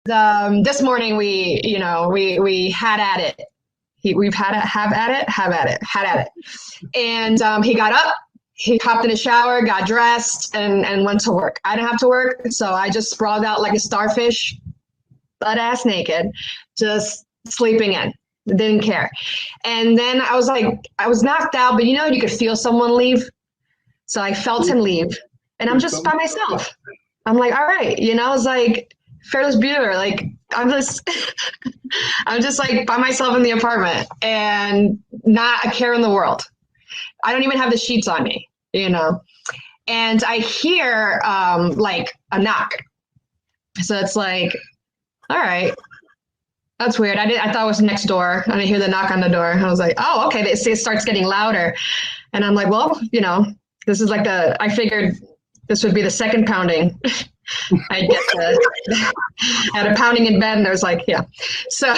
This morning we had at it. We've had at it. And he got up, he hopped in the shower, got dressed, and went to work. I didn't have to work, so I just sprawled out like a starfish, butt ass naked, just sleeping in. Didn't care. And then I was knocked out, but you could feel someone leave. So I felt him leave, and I'm just by myself. I'm like, all right, it's like Fearless Bueller. Like I'm just, I'm just like by myself in the apartment, and not a care in the world. I don't even have the sheets on me, And I hear like a knock. So it's like, all right, that's weird. I thought it was next door. And I hear the knock on the door. I was like, oh, okay. It starts getting louder, and I'm like, well, this is like I figured this would be the second pounding. I get at a pounding in bed, and there's like, yeah. So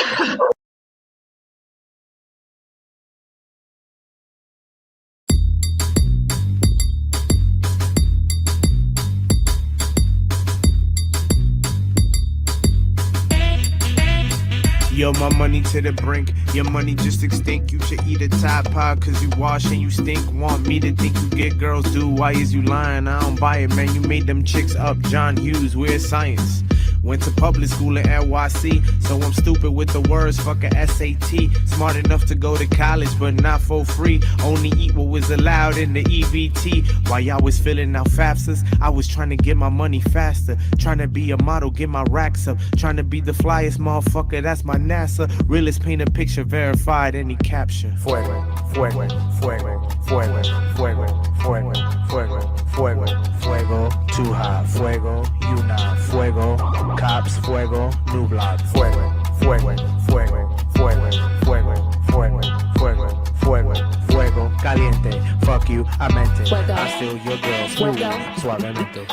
Yo, my money to the brink, your money just extinct. You should eat a Tide Pod cause you wash and you stink. Want me to think you get girls do, why is you lying? I don't buy it, man, you made them chicks up. John Hughes, where's science? Went to public school in NYC, so I'm stupid with the words, fuck a SAT. Smart enough to go to college, but not for free. Only eat what was allowed in the EBT. While y'all was filling out FAFSAs, I was trying to get my money faster. Trying to be a model, get my racks up. Trying to be the flyest motherfucker, that's my NASA. Realist paint a picture, verified any capture. Fuego, fuego, fuego, fuego, fuego, fuego, fuego, fuego, fuego, too hot, fuego, you not, fuego. Cops, fuego, new block, fuego, fuego, fuego, fuego, fuego, fuego, fuego, fuego, fuego, caliente, fuck you, I meant it, I steal your girl, smooth, suavemente.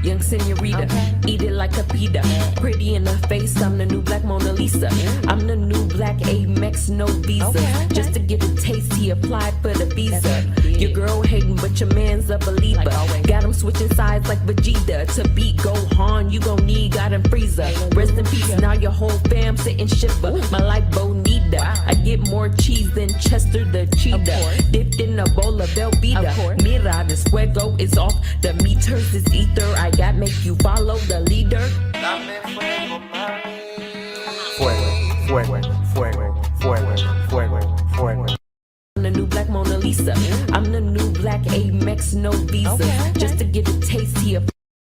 Young senorita, eat it like a pita. Pretty in the face, I'm the new black Mona Lisa. I'm the new black Amex, no visa. Just to get a taste, he applied for the visa. Your girl hating, but your man's a believer. Got him switching sides like Vegeta. To beat Gohan, you gon' need God and Frieza. Rest in peace, now your whole fam sitting shiver. My life bonita. I get more cheese than Chester the cheetah. Dipped in a bowl of Velveeta. Mira, this fuego is off. The meters is ether. I got make you follow the leader. Fuego, fuego, fuego, fuego, fuego, fuego. I'm the new black Mona Lisa. I'm the new black Amex, no visa. Just to get a taste here.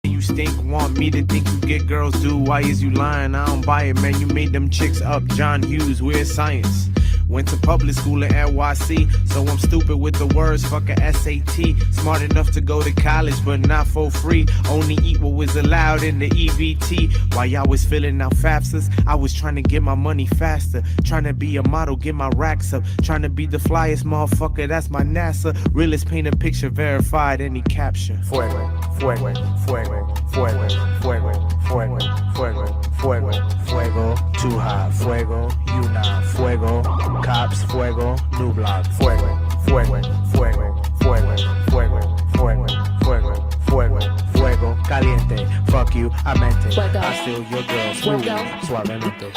You stink, want me to think you get girls do, why is you lying? I don't buy it, man, you made them chicks up. John Hughes, where's science? Went to public school in NYC, so I'm stupid with the words, fuck a SAT. Smart enough to go to college, but not for free. Only eat what was allowed in the EBT. While y'all was filling out FAFSAs, I was trying to get my money faster. Trying to be a model, get my racks up. Trying to be the flyest motherfucker, that's my NASA. Realist paint a picture, verified any capture. Fuego, fuego, fuego, fuego, fuego, fuego, fuego, fuego, fuego, too hot, fuego, you not, fuego. Cops, fuego, new block, fuego, fuego, fuego, fuego, fuego, fuego, fuego, fuego, fuego, caliente, fuck you, I meant it, I steal your girl, smooth, suavemente.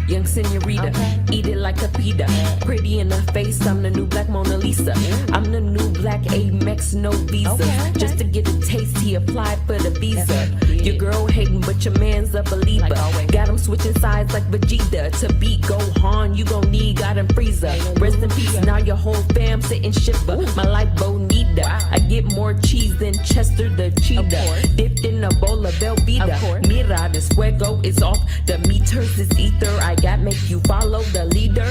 Young senorita, eat it like a pita. Pretty in the face, I'm the new black Mona Lisa. I'm the new black Amex, no visa. Just to get a taste, he applied for the visa. Your girl hating, but your man's a believer. Got him switching sides like Vegeta. To beat Gohan, you gon' need God and Frieza. Rest in peace, now your whole fam sitting shiver. My life bonita. I get more cheese than Chester the cheetah. Dipped in a bowl of Velveeta. Mira, this fuego is off. The meters is ether. I got make you follow the leader.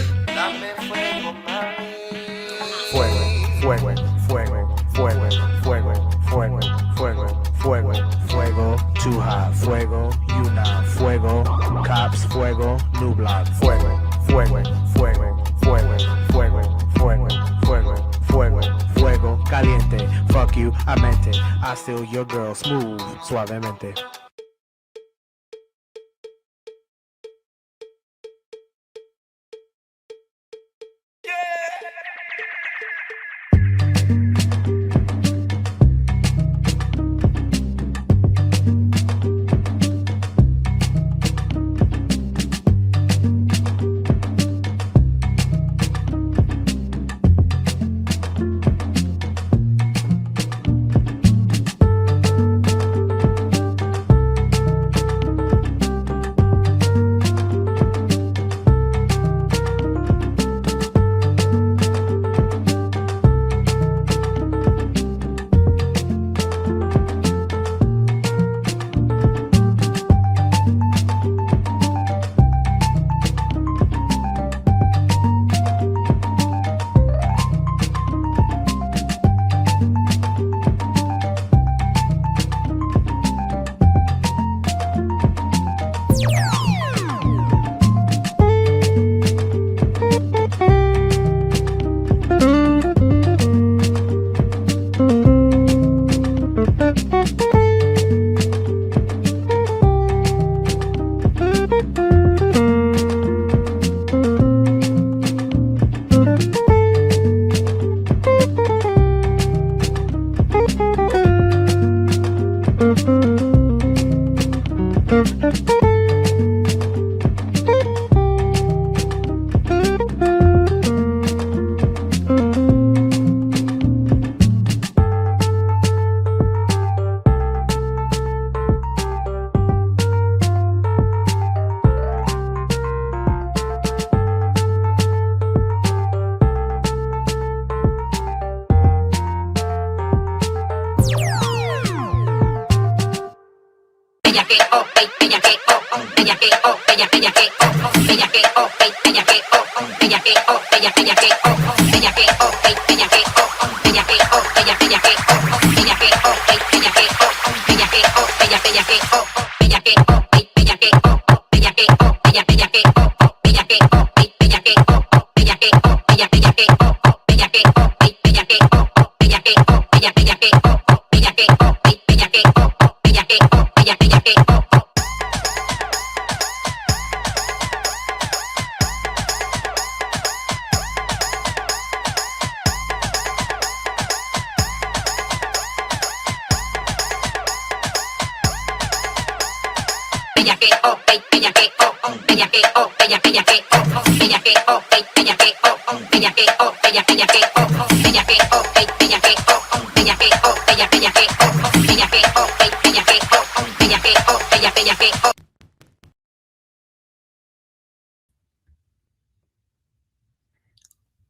Fuego, fuego, fuego, fuego, fuego, fuego, fuego, fuego, fuego, too hot, fuego, you not, fuego, cops, fuego, new block, fuego, fuego, fuego, fuego, fuego, fuego, fuego, fuego, fuego, caliente, fuck you, I meant it, I steal your girl, smooth, suavemente.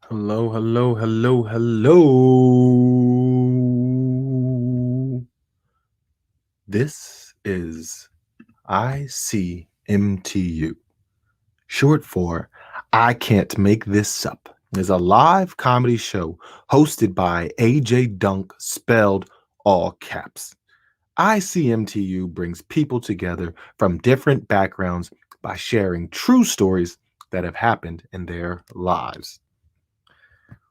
Hello, hello, hello, hello. This is ICMTU, short for I Can't Make This Up. It's a live comedy show hosted by AJ Dunk, spelled all caps. ICMTU brings people together from different backgrounds by sharing true stories that have happened in their lives.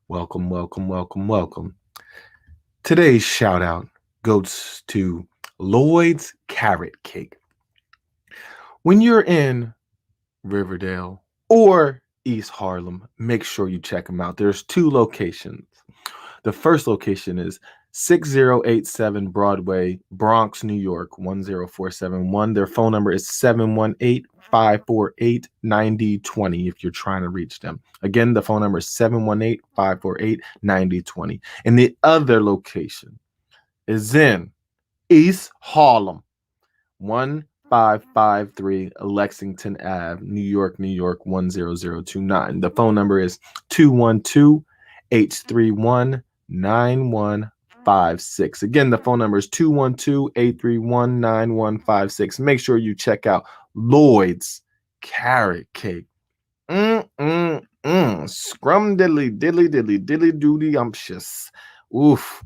Welcome, welcome, welcome, welcome. Today's shout out goes to Lloyd's Carrot Cake. When you're in Riverdale or East Harlem, make sure you check them out. There's two locations. The first location is 6087 Broadway, Bronx, New York, 10471. Their phone number is 718-548-9020 if you're trying to reach them. Again, the phone number is 718-548-9020. And the other location is in East Harlem, 1553 Lexington Ave, New York, 10029. The phone number is 212-831-9156. Again, the phone number is 212-831-9156. Make sure you check out Lloyd's Carrot Cake. Scrum diddly diddly diddly diddly doody umptious. Oof.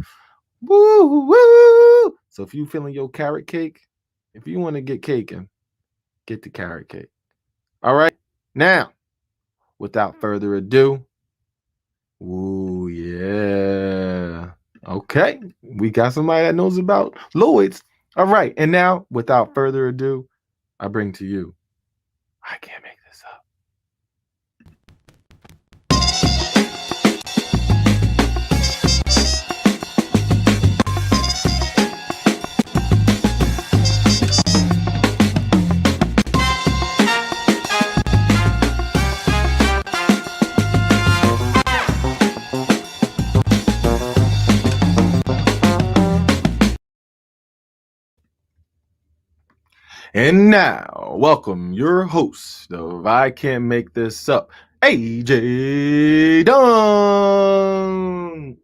Woo woo. So if you feeling your carrot cake, if you want to get caking, get the carrot cake. All right. Now, without further ado, ooh, yeah. Okay. We got somebody that knows about Lloyd's. All right. And now, without further ado, I bring to you, I Can't Make This Up. And now, welcome your host of I Can't Make This Up, AJ Dunk.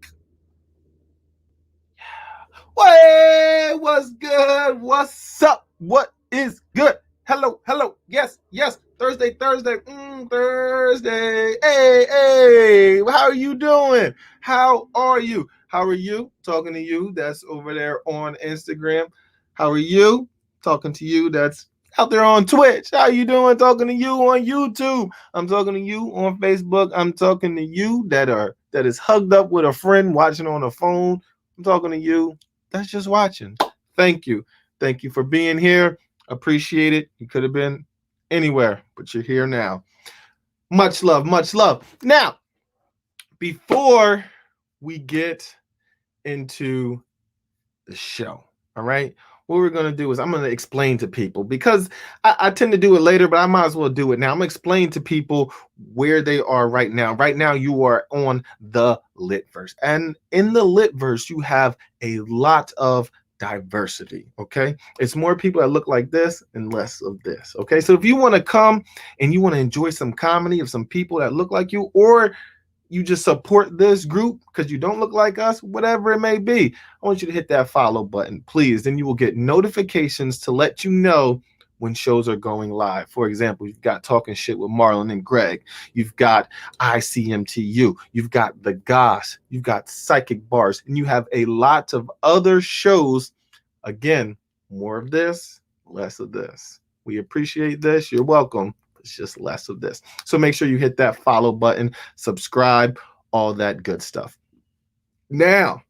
Hey, what's good? What's up? What is good? Hello, hello. Yes, yes. Thursday. Thursday. Hey. How are you doing? How are you? Talking to you that's over there on Instagram. How are you? Talking to you that's out there on Twitch. How you doing? Talking to you on YouTube. I'm talking to you on Facebook. I'm talking to you that is hugged up with a friend watching on a phone. I'm talking to you that's just watching. Thank you for being here. Appreciate it. You could have been anywhere, but you're here now. Much love. Now, before we get into the show, all right, what we're going to do is I'm going to explain to people, because I tend to do it later, but I might as well do it now. I'm going to explain to people where they are right now. Right now, you are on the Litverse. And in the Litverse, you have a lot of diversity, okay? It's more people that look like this and less of this, okay? So if you want to come and you want to enjoy some comedy of some people that look like you, or you just support this group because you don't look like us, whatever it may be, I want you to hit that follow button, please. Then you will get notifications to let you know when shows are going live. For example, you've got Talking Shit with Marlon and Greg. You've got ICMTU. You've got The Goss. You've got Psychic Bars. And you have a lot of other shows. Again, more of this, less of this. We appreciate this. You're welcome. It's just less of this. So make sure you hit that follow button, subscribe, all that good stuff. Now,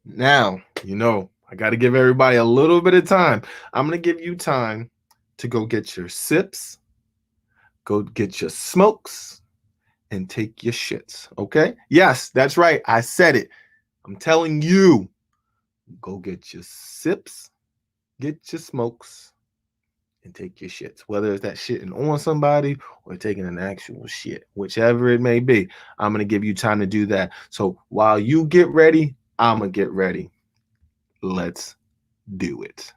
you know, I got to give everybody a little bit of time. I'm going to give you time to go get your sips, go get your smokes, and take your shits, okay? Yes, that's right. I said it. I'm telling you, go get your sips, get your smokes, and take your shits. Whether it's that shitting on somebody or taking an actual shit, whichever it may be, I'm going to give you time to do that. So while you get ready, I'm going to get ready. Let's do it.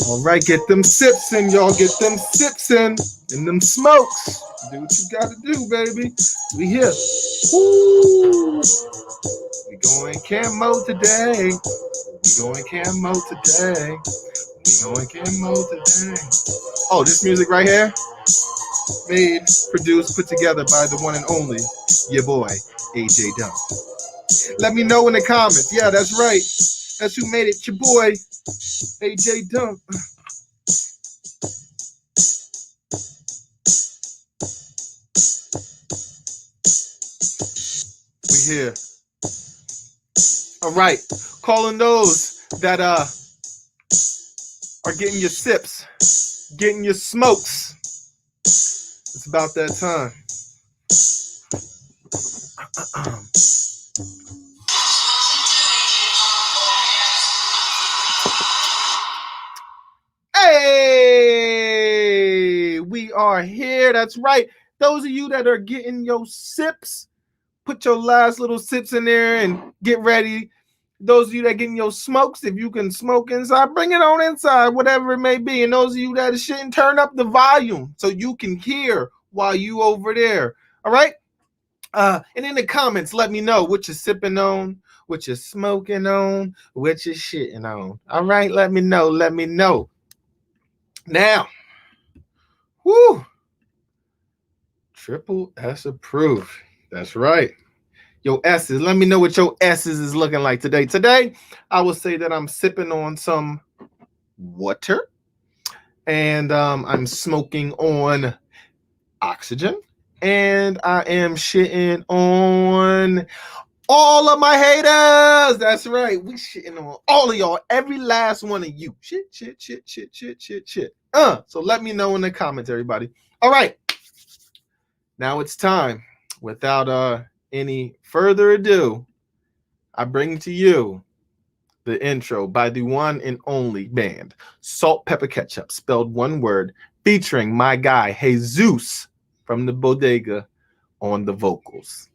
All right, get them sips in, y'all. Get them sips in and them smokes. Do what you got to do, baby. We here. Woo. We going camo today. We going camo today. We going camo today. Oh, this music right here, made, produced, put together by the one and only, your boy, AJ Dump. Let me know in the comments. Yeah, that's right. That's who made it, your boy, AJ Dump. We here. All right. Calling those that are getting your sips, getting your smokes. It's about that time. Hey, we are here. That's right. Those of you that are getting your sips, put your last little sips in there and get ready. Those of you that getting your smokes, if you can smoke inside, bring it on inside, whatever it may be. And those of you that are shitting, turn up the volume so you can hear while you over there. All right? And in the comments, let me know what you're sipping on, what you're smoking on, what you're shitting on. All right? Let me know. Let me know. Now, whoo, Triple S approved. That's right. Your S's. Let me know what your S's is looking like today. Today, I will say that I'm sipping on some water, and I'm smoking on oxygen, and I am shitting on all of my haters. That's right. We shitting on all of y'all. Every last one of you. Shit. So let me know in the comments, everybody. All right. Now it's time. Without any further ado, I bring to you the intro by the one and only band, Salt Pepper Ketchup, spelled one word, featuring my guy, Jesus from the Bodega on the vocals.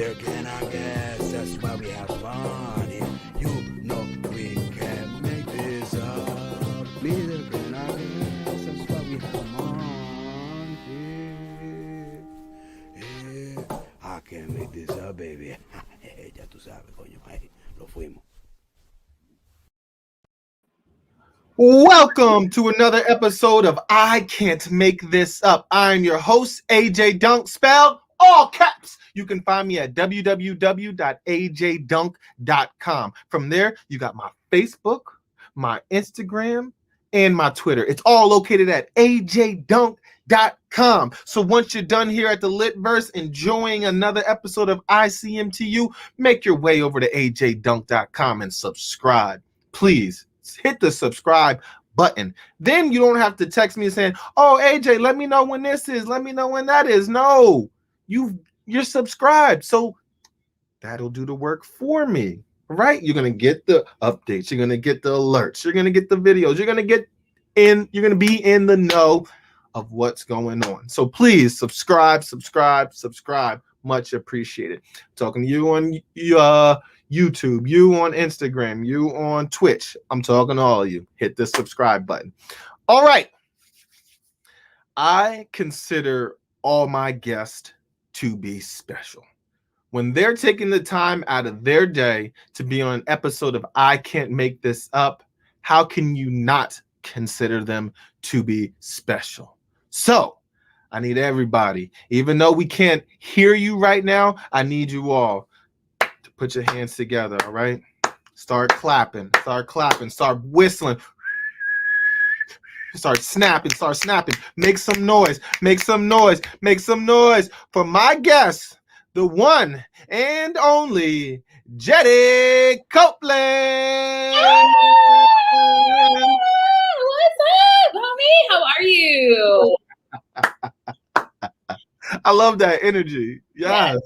there, can I guess? That's why we have fun here. You know we can make this up. Be there, can I guess? That's why we have fun here. Yeah. I can make this up, baby. Ya tú sabes, coño. Ahí, lo fuimos. Welcome to another episode of I Can't Make This Up. I'm your host, AJ Dunk, spelled all caps. You can find me at www.ajdunk.com. From there, you got my Facebook, my Instagram, and my Twitter. It's all located at ajdunk.com. So once you're done here at the Litverse enjoying another episode of ICMTU, make your way over to ajdunk.com and subscribe. Please hit the subscribe button. Then you don't have to text me saying, oh, AJ, let me know when this is. Let me know when that is. No, you're subscribed. So that'll do the work for me, right? You're going to get the updates. You're going to get the alerts. You're going to get the videos. You're going to be in the know of what's going on. So please subscribe. Much appreciated. Talking to you on YouTube, you on Instagram, you on Twitch. I'm talking to all of you. Hit the subscribe button. All right. I consider all my guests to be special. When they're taking the time out of their day to be on an episode of I Can't Make This Up, how can you not consider them to be special? So I need everybody, even though we can't hear you right now, I need you all to put your hands together, all right? Start clapping, start whistling, start snapping, make some noise for my guest, the one and only Jettie Copeland. What's up, homie? How are you? I love that energy. Yes.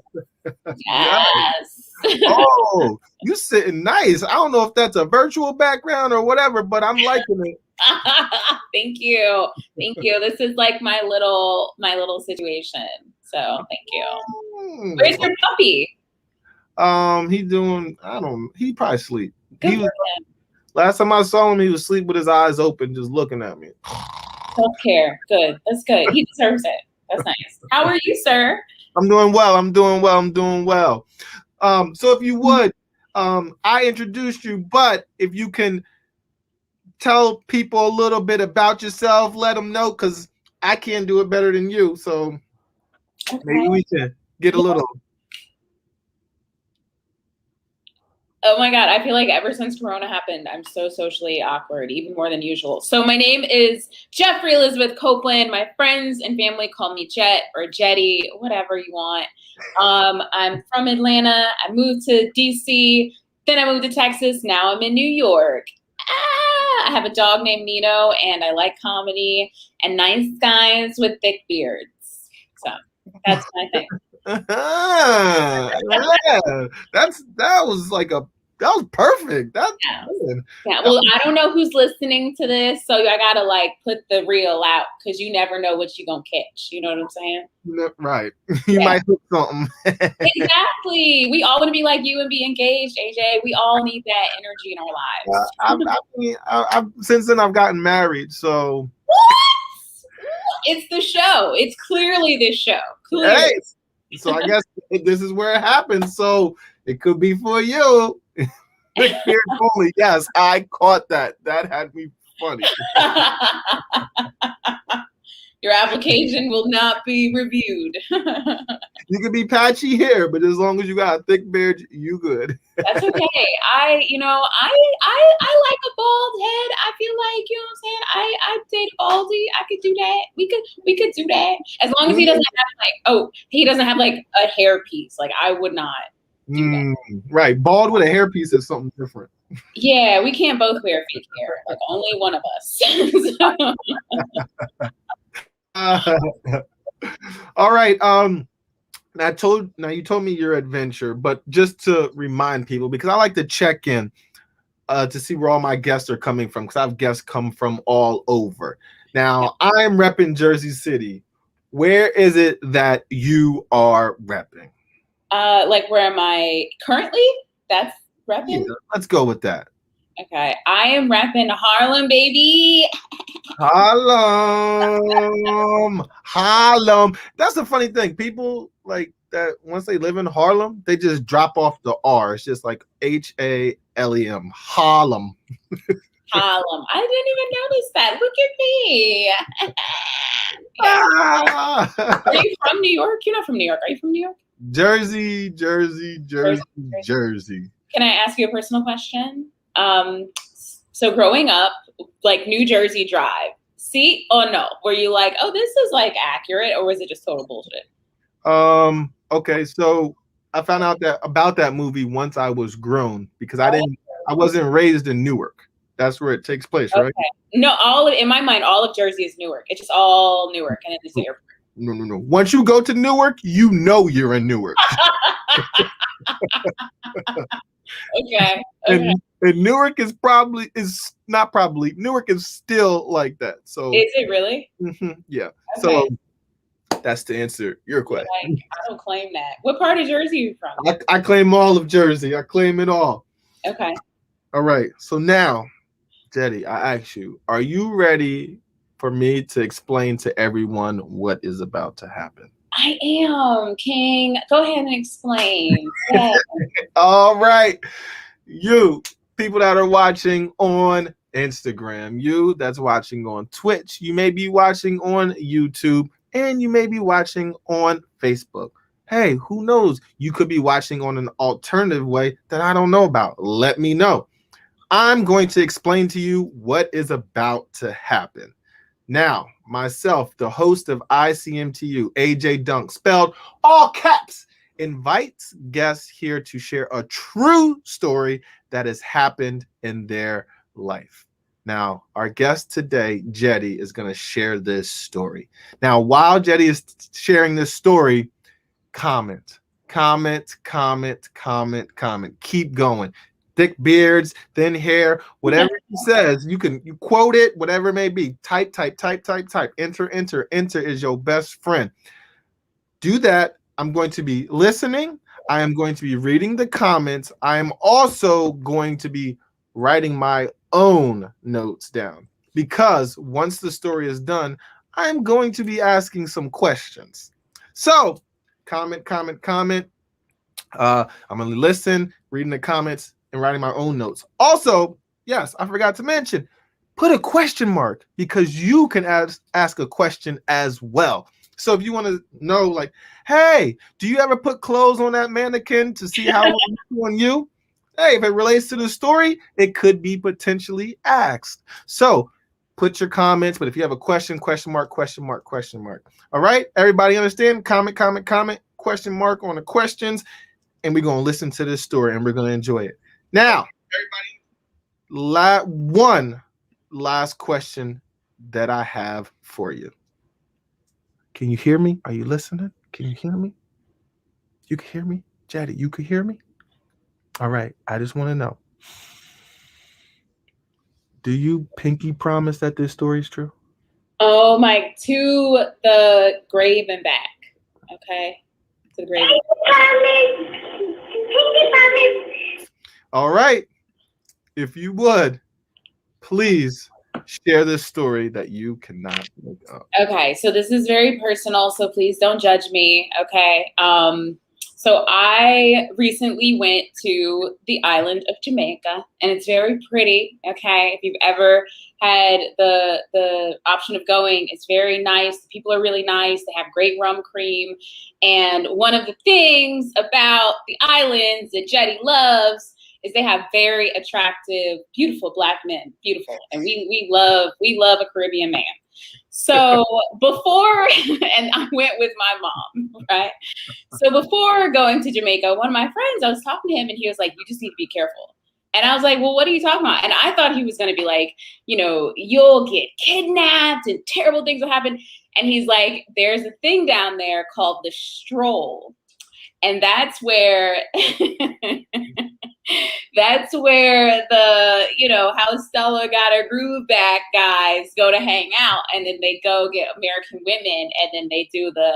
Yes. Oh, you sitting nice. I don't know if that's a virtual background or whatever, but I'm liking it. Thank you. This is like my little situation. So thank you. Where's your puppy? He probably sleep. Last time I saw him, he was asleep with his eyes open, just looking at me. Self-care. Good. That's good. He deserves it. That's nice. How are you, sir? I'm doing well. So if you would, I introduced you, but if you can tell people a little bit about yourself, let them know, because I can't do it better than you. So maybe we can get a little. Oh my God, I feel like ever since Corona happened, I'm so socially awkward, even more than usual. So my name is Jeffrey Elizabeth Copeland. My friends and family call me Jet or Jettie, whatever you want. I'm from Atlanta. I moved to DC. Then I moved to Texas. Now I'm in New York. I have a dog named Nino, and I like comedy and nice guys with thick beards. So that's my thing. Yeah, that was perfect. Yeah. Well, I don't know who's listening to this, so I gotta put the reel out, because you never know what you're gonna catch. You know what I'm saying? Right. You might hit something. Exactly. We all want to be like you and be engaged, AJ. We all need that energy in our lives. Since then I've gotten married, so. What? It's the show. It's clearly this show. Clearly. Hey, so I guess this is where it happens. So it could be for you. Yes, I caught that. That had me funny. Your application will not be reviewed. You can be patchy here, but as long as you got a thick beard, you good. That's okay. I like a bald head. I feel like, you know what I'm saying? I date baldy. I could do that. We could do that. As long as he doesn't have a hair piece. I would not do that. Right. Bald with a hair piece is something different. Yeah, we can't both wear fake hair. Only one of us. All right. Now you told me your adventure, but just to remind people, because I like to check in to see where all my guests are coming from, because I have guests come from all over. Now I'm repping Jersey City. Where is it that you are repping? Like where am I currently? That's repping? Yeah, let's go with that. Okay. I am repping Harlem, baby. Harlem. That's the funny thing. People like that once they live in Harlem, they just drop off the R. It's just like HALEM. Harlem. Harlem. I didn't even notice that. Look at me. Ah! Are you from New York? You're not from New York. Are you from New York? Jersey. Can I ask you a personal question? So growing up, like New Jersey Drive, see or no? Were you like, oh, this is like accurate, or was it just total bullshit? Okay, so I found out about that movie once I was grown because I wasn't raised in Newark. That's where it takes place, right? Okay. No, in my mind, all of Jersey is Newark. It's just all Newark, and it's the airport. No. Once you go to Newark, you know you're in Newark. Okay. And Newark Newark is still like that. So is it really? Yeah. Okay. So that's to answer your question. Like, I don't claim that. What part of Jersey are you from? I claim all of Jersey. I claim it all. Okay. All right. So now, Jettie, I ask you, are you ready for me to explain to everyone what is about to happen? I am, King. Go ahead and explain. All right. You people that are watching on Instagram, you that's watching on Twitch, you may be watching on YouTube, and you may be watching on Facebook. Hey, who knows? You could be watching on an alternative way that I don't know about. Let me know. I'm going to explain to you what is about to happen. Now, myself, the host of ICMTU, AJ Dunk, spelled all caps, invites guests here to share a true story that has happened in their life. Now, our guest today, Jettie, is going to share this story. Now, while Jettie is sharing this story, comment. Keep going. Thick beards, thin hair, whatever he says, you quote it, whatever it may be. Type. Enter is your best friend. Do that. I'm going to be listening. I am going to be reading the comments. I am also going to be writing my own notes down because once the story is done, I'm going to be asking some questions. So comment. I'm going to listen, reading the comments, and writing my own notes. Also, yes, I forgot to mention, put a question mark because you can ask a question as well. So if you want to know, like, hey, do you ever put clothes on that mannequin to see how it looks on you? Hey, if it relates to the story, it could be potentially asked. So put your comments, but if you have a question mark. All right, everybody understand? Comment, question mark on the questions, and we're going to listen to this story, and we're going to enjoy it. Now, everybody, one last question that I have for you. Can you hear me? Are you listening? Can you hear me? You can hear me? Jettie, you can hear me? All right. I just want to know. Do you pinky promise that this story is true? Oh my, to the grave and back. Okay. To the grave. All right. If you would, please share this story that you cannot make up. Okay, so this is very personal, so please don't judge me, okay? So I recently went to the island of Jamaica, and it's very pretty, okay? If you've ever had the option of going, it's very nice. The people are really nice. They have great rum cream. And one of the things about the islands that Jettie loves is they have very attractive, beautiful Black men, beautiful. And we love a Caribbean man. So before, and I went with my mom, right? So before going to Jamaica, one of my friends, I was talking to him and he was like, you just need to be careful. And I was like, well, what are you talking about? And I thought he was going to be like, you know, you'll get kidnapped and terrible things will happen. And he's like, there's a thing down there called the stroll. And that's where That's where the, how Stella got her groove back guys go to hang out, and then they go get American Women, and then they do the,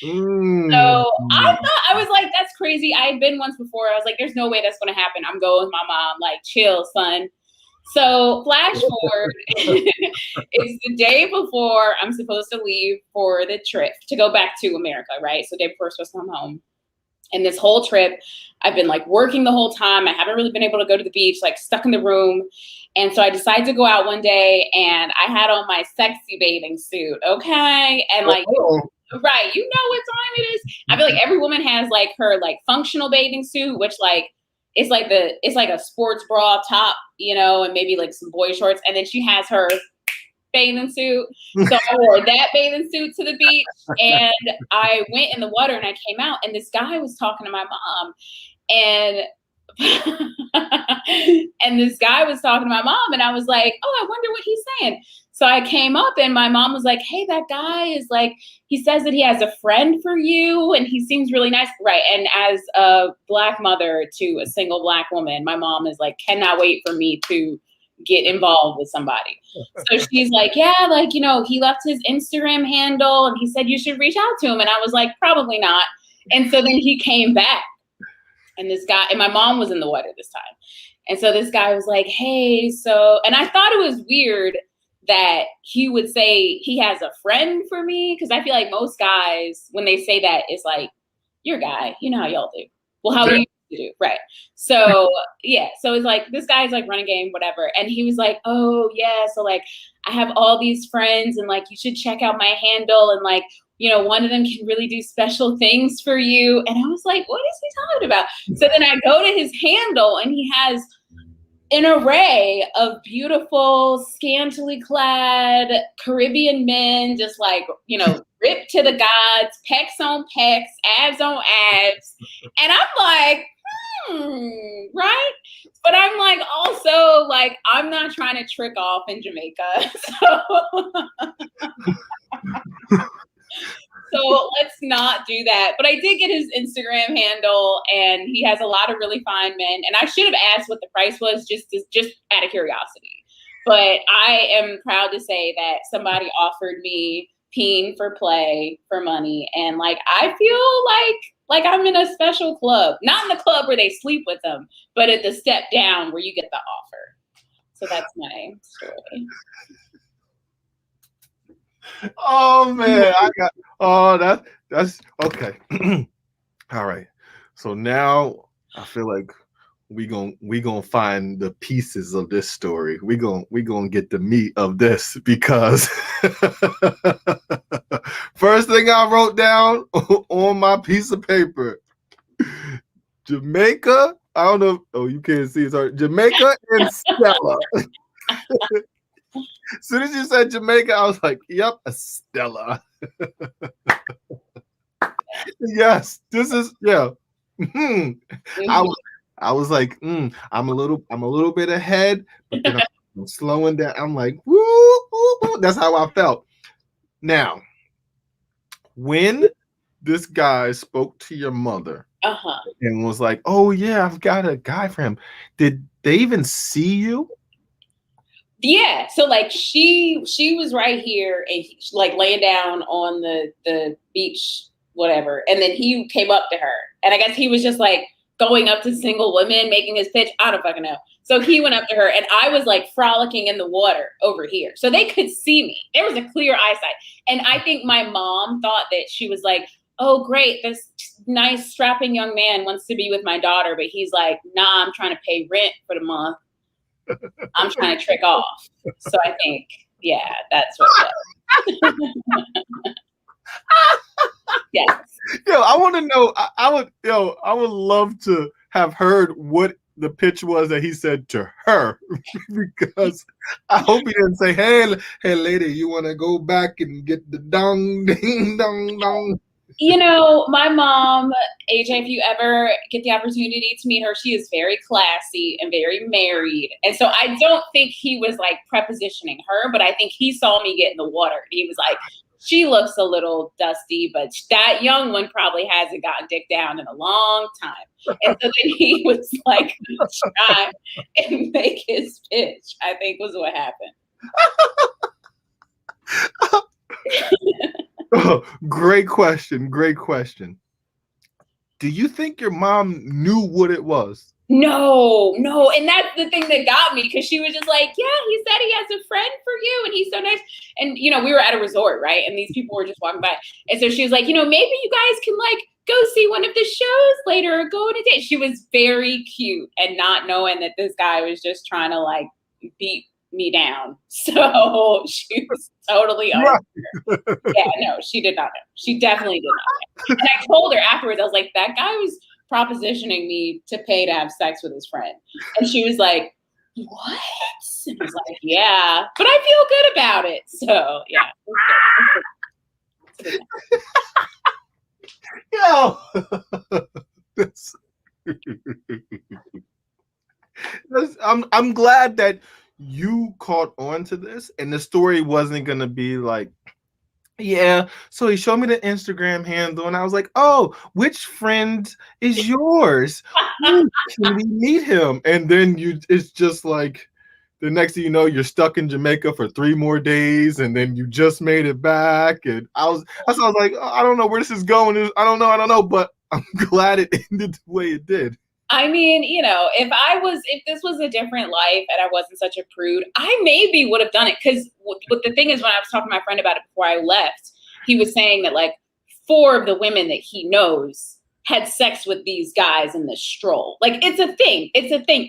So I was like, that's crazy. I had been once before. I was like, there's no way that's going to happen. I'm going with my mom, like, chill, son. So flash forward, it's the day before I'm supposed to leave for the trip to go back to America, right? So the day before I'm supposed to come home. And this whole trip, I've been like working the whole time. I haven't really been able to go to the beach, like stuck in the room. And so I decided to go out one day, and I had on my sexy bathing suit, okay? And like, right, you know what time it is. I feel like every woman has like her like functional bathing suit, which like it's like a sports bra top, and maybe like some boy shorts, and then she has her bathing suit. So I wore that bathing suit to the beach, and I went in the water, and I came out, and this guy was talking to my mom, and and this guy was talking to my mom, and I was like, oh, I wonder what he's saying. So I came up, and my mom was like, hey, that guy is like, he says that he has a friend for you, and he seems really nice. Right. And as a Black mother to a single Black woman, my mom is like, cannot wait for me to get involved with somebody. So she's like, yeah, like, he left his Instagram handle, and he said you should reach out to him. And I was like, probably not. And so then he came back, and this guy, and my mom was in the water this time. And so this guy was like, hey, so, and I thought it was weird that he would say he has a friend for me. Cause I feel like most guys, when they say that, it's like, you're a guy, you know how y'all do. Well, how do you do? Right. So yeah. So it's like, this guy's like running game, whatever. And he was like, oh yeah. So like, I have all these friends, and like, you should check out my handle, and like, one of them can really do special things for you. And I was like, what is he talking about? So then I go to his handle, and he has an array of beautiful, scantily clad Caribbean men, just like, ripped to the gods, pecs on pecs, abs on abs. And I'm like, right? But I'm like, also, like, I'm not trying to trick off in Jamaica. So let's not do that. But I did get his Instagram handle, and he has a lot of really fine men. And I should have asked what the price was just out of curiosity. But I am proud to say that somebody offered me peen for play for money. And like, I feel like I'm in a special club, not in the club where they sleep with them, but at the step down where you get the offer. So that's my story. Oh man, that's okay. All right. So now I feel like we gonna find the pieces of this story. We gonna get the meat of this, because first thing I wrote down on my piece of paper, Jamaica. I don't know. Oh, you can't see it. Sorry. Jamaica and Stella. As soon as you said Jamaica, I was like, yep, Stella. Yes, this is, yeah. I was like, I'm a little bit ahead, but then I'm slowing down. I'm like, woo, woo, woo. That's how I felt. Now, when this guy spoke to your mother and was like, oh yeah, I've got a guy for him, did they even see you? Yeah, so like she was right here, and like laying down on the beach, whatever, and then he came up to her, and I guess he was just like going up to single women, making his pitch. I don't fucking know. So he went up to her, and I was like frolicking in the water over here, so they could see me. There was a clear eyesight, and I think my mom thought that she was like, oh great, this nice strapping young man wants to be with my daughter, but he's like, nah, I'm trying to pay rent for the month. I'm trying to trick off. So I think, yeah, that's what it was. Yes. Yo, I want to know. I would love to have heard what the pitch was that he said to her, because I hope he didn't say, "Hey, lady, you want to go back and get the dong, ding, dong, dong." My mom, AJ, if you ever get the opportunity to meet her, she is very classy and very married. And so I don't think he was like prepositioning her, but I think he saw me get in the water. He was like, she looks a little dusty, but that young one probably hasn't gotten dick down in a long time. And so then he was like try and make his pitch, I think was what happened. Oh, great question. Great question. Do you think your mom knew what it was? No. And that's the thing that got me, because she was just like, yeah, he said he has a friend for you and he's so nice. And, you know, we were at a resort, right? And these people were just walking by. And so she was like, you know, maybe you guys can like go see one of the shows later or go on a date. She was very cute, and not knowing that this guy was just trying to like beat me down. So she was totally Right. Yeah, no, she did not know. She definitely did not know. And I told her afterwards, I was like, that guy was propositioning me to pay to have sex with his friend. And she was like, what? And I was like, yeah, but I feel good about it. So yeah. Yo, I'm glad that you caught on to this, and the story wasn't gonna be like, yeah, so he showed me the Instagram handle, and I was like, oh, which friend is yours? Ooh, can we meet him? And then it's just like, the next thing you know, you're stuck in Jamaica for 3 more days, and then you just made it back. And I was like, oh, I don't know where this is going. I don't know, but I'm glad it ended the way it did. I mean, you know, if this was a different life and I wasn't such a prude, I maybe would have done it. Because what the thing is, when I was talking to my friend about it before I left, he was saying that like 4 of the women that he knows had sex with these guys in the stroll. Like, it's a thing.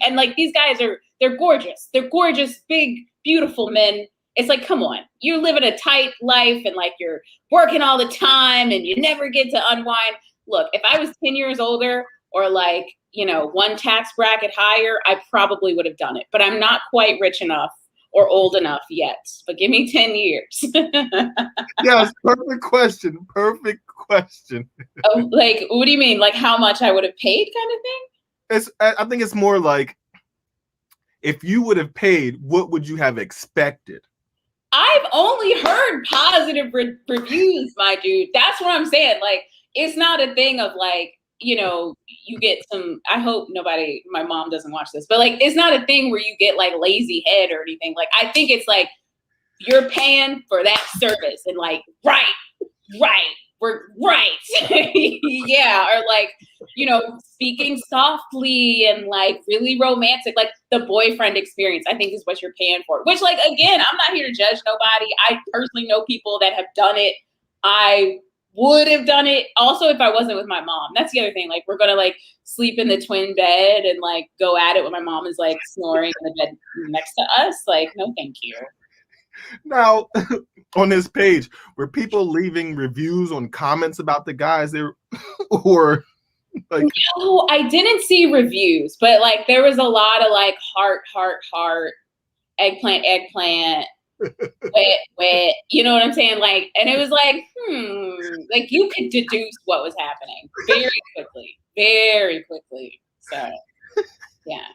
And like, these guys they're gorgeous. They're gorgeous, big, beautiful men. It's like, come on, you're living a tight life and like you're working all the time and you never get to unwind. Look, if I was 10 years older, or like, you know, 1 tax bracket higher, I probably would have done it. But I'm not quite rich enough or old enough yet. But give me 10 years. Yes, perfect question. Oh, like, what do you mean? Like how much I would have paid kind of thing? I think it's more like, if you would have paid, what would you have expected? I've only heard positive reviews, my dude. That's what I'm saying. Like, it's not a thing of like, you know, you get some, I hope my mom doesn't watch this, but like, it's not a thing where you get like lazy head or anything. Like, I think it's like, you're paying for that service and like, right, we're right. Yeah. Or like, you know, speaking softly and like really romantic, like the boyfriend experience, I think is what you're paying for, which like, again, I'm not here to judge nobody. I personally know people that have done it. I would have done it also if I wasn't with my mom. That's the other thing. Like, we're gonna like sleep in the twin bed and like go at it when my mom is like snoring in the bed next to us. Like, no, thank you. Now, on this page, were people leaving reviews on comments about the guys there, or like? No, I didn't see reviews, but like there was a lot of like heart, eggplant, wet, you know what I'm saying? Like, and it was like, like you could deduce what was happening very quickly. So, yeah.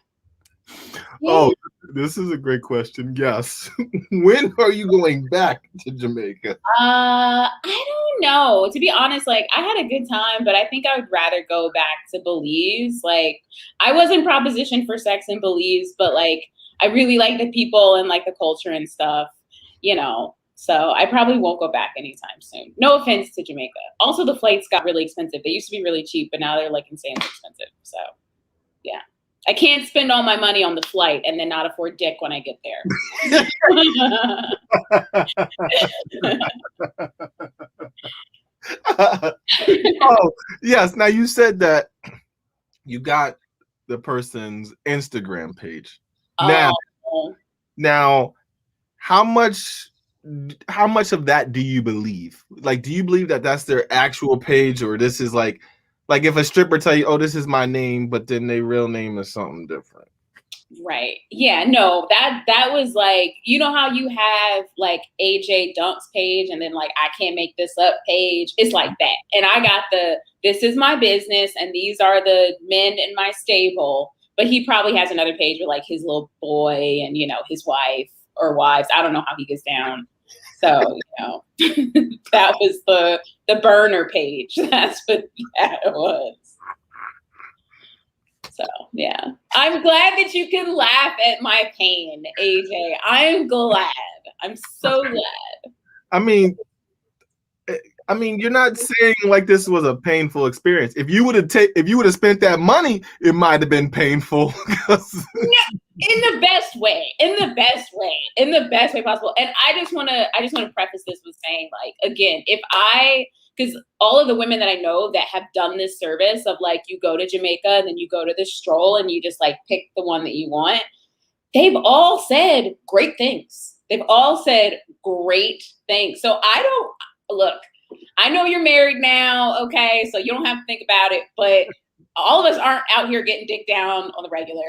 Oh, this is a great question. Yes. When are you going back to Jamaica? I don't know. To be honest, like I had a good time, but I think I would rather go back to Belize. Like, I wasn't propositioned for sex in Belize, but like I really like the people and like the culture and stuff, you know. So I probably won't go back anytime soon. No offense to Jamaica. Also, the flights got really expensive. They used to be really cheap, but now they're like insanely expensive. So yeah. I can't spend all my money on the flight and then not afford dick when I get there. Oh, yes. Now, you said that you got the person's Instagram page. Now, how much of that do you believe? Like, do you believe that that's their actual page, or this is like if a stripper tell you, oh, this is my name, but then their real name is something different? Right. Yeah, no, that was like, you know how you have like AJ Dunk's page and then like I Can't Make This Up page? It's like that. And I got this is my business and these are the men in my stable. But he probably has another page with like his little boy and, you know, his wife or wives. I don't know how he gets down. So, that was the burner page. That's what that was. So, yeah. I'm glad that you can laugh at my pain, AJ. I'm glad. I'm so glad. I mean, you're not saying like this was a painful experience. If you would have spent that money, it might have been painful. In the best way possible. And I just want to preface this with saying, like, again, because all of the women that I know that have done this service of like, you go to Jamaica and then you go to this stroll and you just like pick the one that you want, they've all said great things. So I know you're married now, okay, so you don't have to think about it, but all of us aren't out here getting dick down on the regular.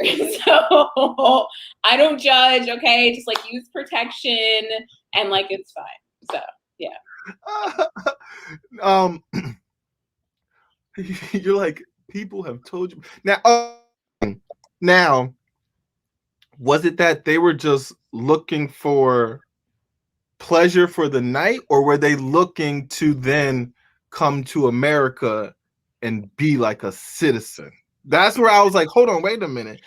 So I don't judge, okay? Just like use protection and like it's fine. So yeah. You're like, people have told you. Now, was it that they were just looking for pleasure for the night, or were they looking to then come to America and be like a citizen? That's where I was like, hold on, wait a minute.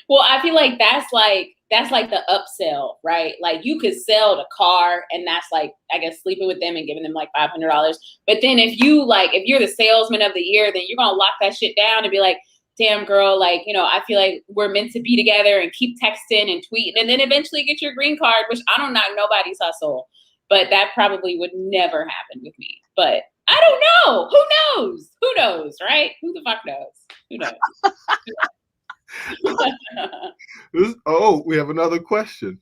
Well, I feel like that's like the upsell, right? Like you could sell the car and that's like, I guess, sleeping with them and giving them like $500. But then if you're the salesman of the year, then you're going to lock that shit down and be like, damn girl, like, I feel like we're meant to be together and keep texting and tweeting and then eventually get your green card, which I don't knock nobody's hustle, but that probably would never happen with me. But I don't know. Who knows, right? Who the fuck knows? Who knows? We have another question.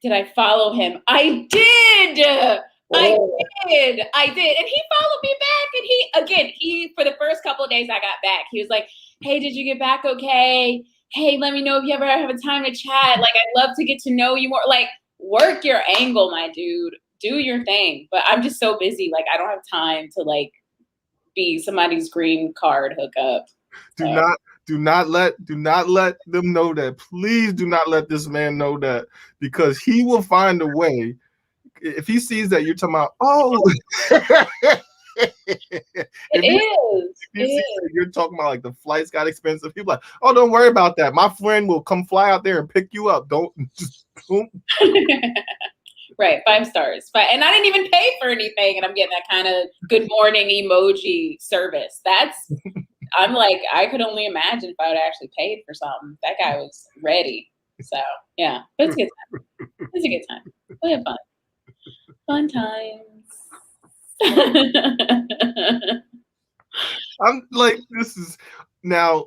Did I follow him? I did. I did. And he followed me back. And he for the first couple of days I got back, he was like, hey, did you get back okay? Hey, let me know if you ever have a time to chat. Like, I'd love to get to know you more. Like, work your angle, my dude. Do your thing. But I'm just so busy. Like, I don't have time to, like, be somebody's green card hookup. So. Do not let them know that. Please do not let this man know that, because he will find a way. If he sees that you're talking about, you're talking about like the flights got expensive, people like, oh, don't worry about that. My friend will come fly out there and pick you up. Don't. Right, 5 stars. And I didn't even pay for anything, and I'm getting that kind of good morning emoji service. I'm like, I could only imagine if I would actually paid for something. That guy was ready. So yeah, it's a good time. It's a good time. We have fun. Fun times. I'm like, this is now,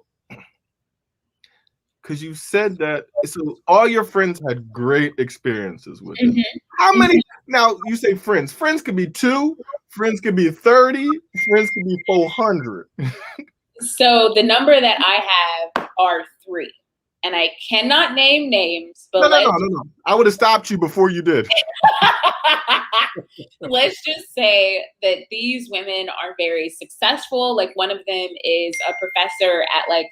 because you said that, so all your friends had great experiences with it. How many? Now you say friends. Friends could be 2. Friends could be 30. Friends could be 400. So the number that I have are 3. And I cannot name names, but no. I would have stopped you before you did. Let's just say that these women are very successful. Like, one of them is a professor at like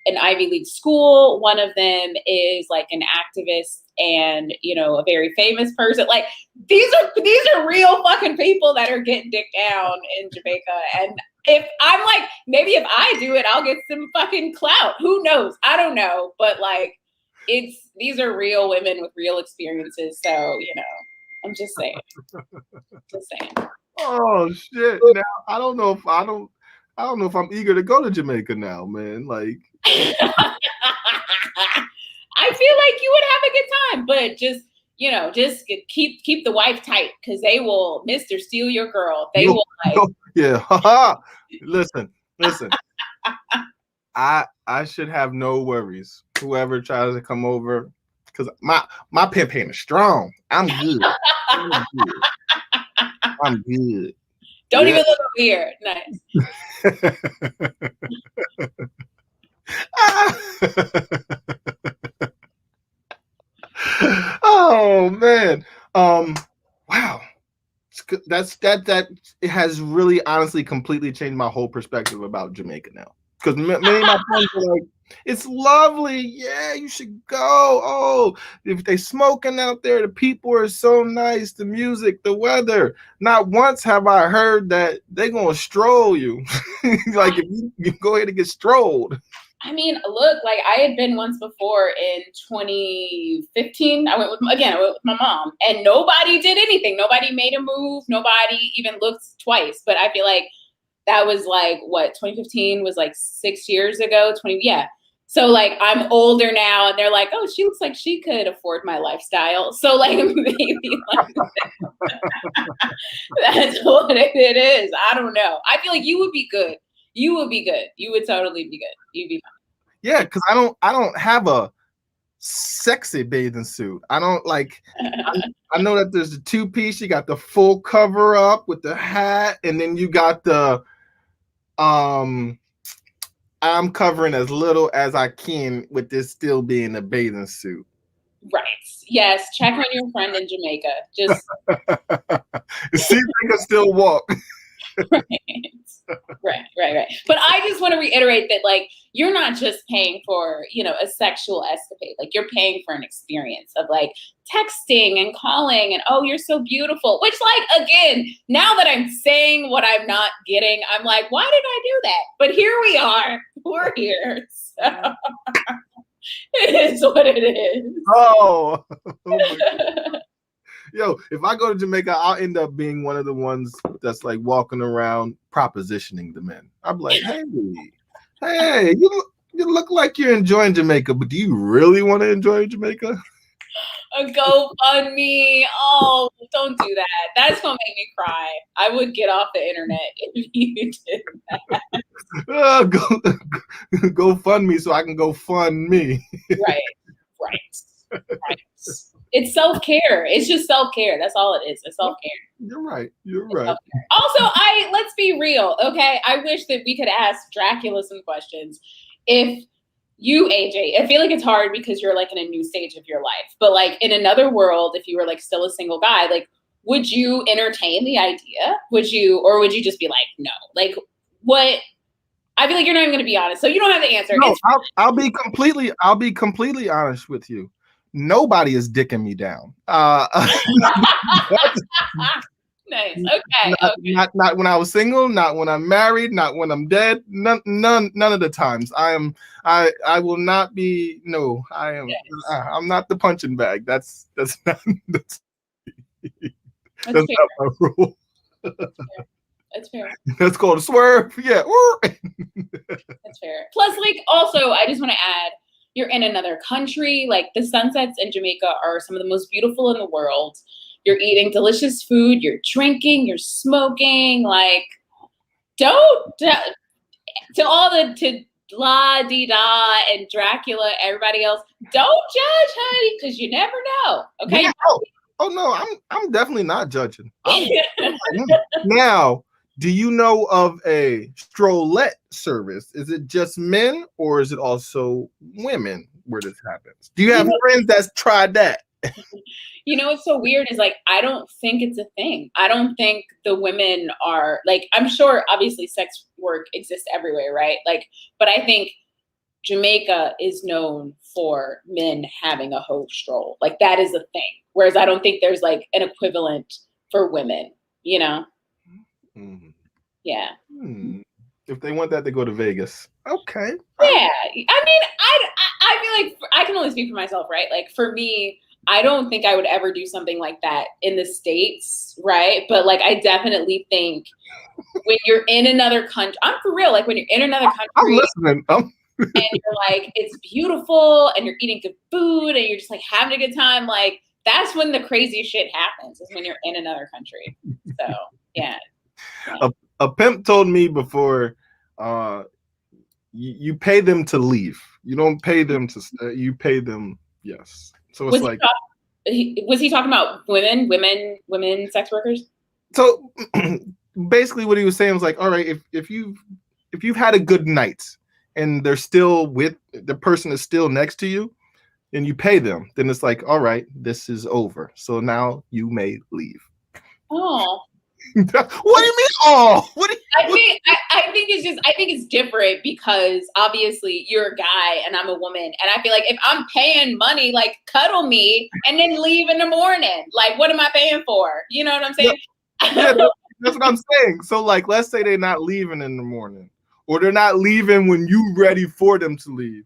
an Ivy League school. One of them is like an activist and, a very famous person. Like, these are real fucking people that are getting dick down in Jamaica. And if I'm like, maybe if I do it, I'll get some fucking clout. Who knows? I don't know. But like, these are real women with real experiences. So, I'm just saying. Oh shit. Now I don't know if I'm eager to go to Jamaica now, man. Like, I feel like you would have a good time, but just keep the wife tight, because they will Mr. Steal Your Girl. They will like. Yeah. Listen. I should have no worries. Whoever tries to come over, because my pimp hand is strong. I'm good. I'm good. Don't even look over here. Nice. Oh man. Wow. That it has really honestly completely changed my whole perspective about Jamaica now. because many of my friends are like, it's lovely. Yeah, you should go. Oh, if they smoking out there, the people are so nice, the music, the weather. Not once have I heard that they're gonna stroll you. Like if you go ahead and get strolled. I mean, look, like I had been once before in 2015. I went with my mom, and nobody did anything. Nobody made a move. Nobody even looked twice. But I feel like that was like what 2015 was like 6 years ago. Yeah. So like I'm older now, and they're like, oh, she looks like she could afford my lifestyle. So like maybe like that's what it is. I don't know. I feel like you would be good. You would be good. You would totally be good. You'd be fine. Yeah, because I don't have a sexy bathing suit. I don't like. I know that there's the 2-piece. You got the full cover up with the hat, and then you got the I'm covering as little as I can with this still being a bathing suit. Right. Yes. Check on your friend in Jamaica. Just see if they can still walk. Right. But I just want to reiterate that, like, you're not just paying for, a sexual escapade. Like, you're paying for an experience of like texting and calling and, oh, you're so beautiful. Which, like, again, now that I'm saying what I'm not getting, I'm like, why did I do that? But here we are. We're here. So it is what it is. Oh my God. Yo, if I go to Jamaica, I'll end up being one of the ones that's like walking around propositioning the men. I'm like, hey, you look like you're enjoying Jamaica, but do you really want to enjoy Jamaica? A GoFundMe. Oh, don't do that. That's gonna make me cry. I would get off the internet if you did that. Go fund me so I can go fund me. Right. It's self-care. It's just self-care. That's all it is. It's self-care. You're right. Self-care. Also, let's be real, okay? I wish that we could ask Dracula some questions. If you, AJ, I feel like it's hard because you're like in a new stage of your life. But like in another world, if you were like still a single guy, like would you entertain the idea? Would you just be like, no? Like what? I feel like you're not even going to be honest. So you don't have the answer. No, I'll be completely honest with you. Nobody is dicking me down. Nice. Okay. Not when I was single, not when I'm married, not when I'm dead. None of the times. I will not be. No, I am. Yes. I'm not the punching bag. That's not not my rule. That's fair. That's called a swerve. Yeah. That's fair. Plus, like, also, I just want to add, you're in another country. Like, the sunsets in Jamaica are some of the most beautiful in the world. You're eating delicious food. You're drinking. You're smoking. Like, to La Di Da and Dracula, everybody else, don't judge, honey, because you never know. Okay. Yeah, oh no, I'm definitely not judging. Now, do you know of a strollette service? Is it just men or is it also women where this happens? Do you have friends that's tried that? You know what's so weird is like I don't think it's a thing. I don't think the women are like, I'm sure obviously sex work exists everywhere, right? Like, but I think Jamaica is known for men having a hoe stroll. Like that is a thing. Whereas I don't think there's like an equivalent for women, you know? Mm-hmm. Yeah. If they want that, they go to Vegas. Okay. Yeah. I mean, I feel like I can only speak for myself, right? Like for me, I don't think I would ever do something like that in the States, right? But like, I definitely think when you're in another country, I'm for real. Like when you're in another country, I'm listening. And you're like, it's beautiful, and you're eating good food, and you're just like having a good time. Like that's when the crazy shit happens. Is when you're in another country. So yeah. A pimp told me before, you pay them to leave. You don't pay them to stay. You pay them, yes. So it's was he talking about women sex workers? So basically what he was saying was like, all right, if you've had a good night and they're still with the person is still next to you and you pay them, then it's like, all right, this is over. So now you may leave. Oh, What do you mean? Oh, what do you, I think it's different because obviously you're a guy and I'm a woman, and I feel like if I'm paying money, like cuddle me and then leave in the morning, like what am I paying for? You know what I'm saying? Yeah, that's what I'm saying. So like, let's say they're not leaving in the morning, or they're not leaving when you ready for them to leave.